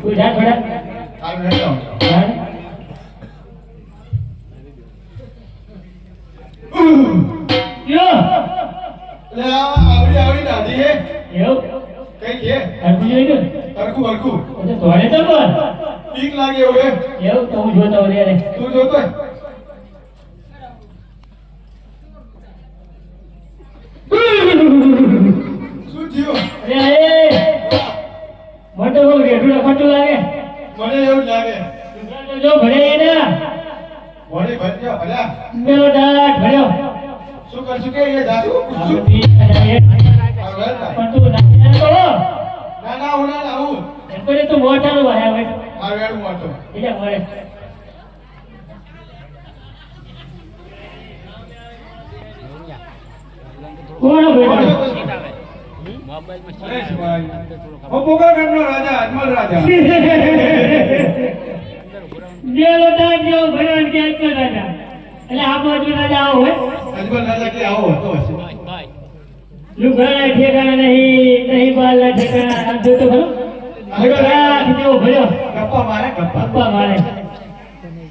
કોઈ જા થોડા કાલ રહેતો યો લે આવડી આવડી દાદી હે એવું કઈ કે હરકું જોઈ ગયું હરકું હરકું તો ધોળે તો બોલ બીક લાગે એવું હે એવું તો હું જોતો રે રે તું જોતો શું થયું અરે મોટો બહુ રેઠું ખોટું લાગે મને એવું લાગે જો ભરે એને વળી ભર્યા ભલ્યા મેલો ડાટ ભર્યો શું કરશું કે એ જાસુ પૂછું પણ તું ના તો ના ના હું ના આવું એમ કરે તું મોટાનો ભાઈ આવે આ વેડું મોટો એટલે મળે કોણ બેઠો રાજા અજમલ રાજા મેલો ડાટ જેવો ભર્યો ને કે અજમલ રાજા એટલે આપણો અજમલ રાજા આવો હોય અજમલ રાજા કે આવો હતો હશે લુગડા ઠેકાણા નહીં બાલના ઠેકાણા આમ જોતો ખરો ભર્યો રાખ જેવો ભર્યો ગપ્પા મારે પપ્પા મારે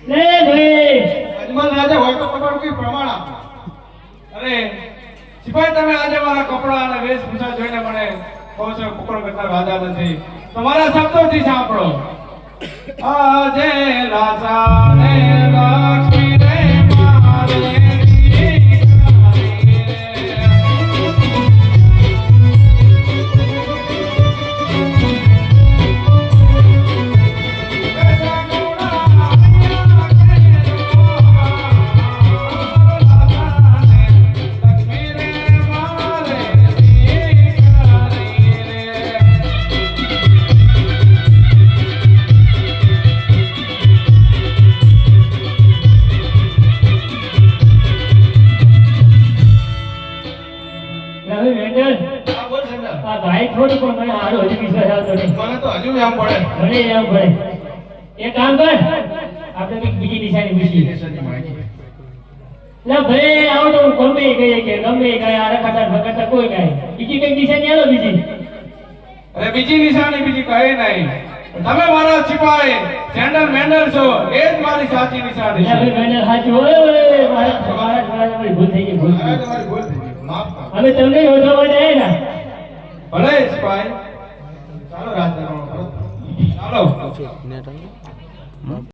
લે ભાઈ અજમલ રાજા હોય તો તમારું કઈ પ્રમાણ આપો અરે સિપાઈ તમે આજે મારા કપડા અને વેશભૂષા જોઈને મને કહો છો કપડો કરતા રાજા નથી તમારા શબ્દોથી સાંભળો આજે રાજા ને લક્ષ્મી રે મારે હા બોલ સંદા આ ભાઈ થોડું પણ મને હારો હજી વિશ્વાસ આવતો નહીં મને તો હજુ એમ પડે મને એમ પડે એક કામ કર આપણે કંઈક બીજી નિશાની પૂછી ના ભાઈ આવો તો ગમે ગઈ કે ગમે ગયા રખાતા ભગાતા કોઈ કાંઈ બીજી કંઈક નિશાની આલો બીજી અરે બીજી નિશાની બીજી કહે નહીં તમે મારા સિપાઈ સેન્ડલ મેન્ડલ છો એ જ મારી સાચી નિશાની ના છે ભાઈ મને સાચું હોય મારા ભૂલ થઈ ગઈ ભૂલ થઈ ગઈ. તમારી ભૂલ થઈ ગઈ માફ કરો અમે તમને ઓળખવા જાય ને ભલે સિપાઈ ચાલો રાત કરો ચાલો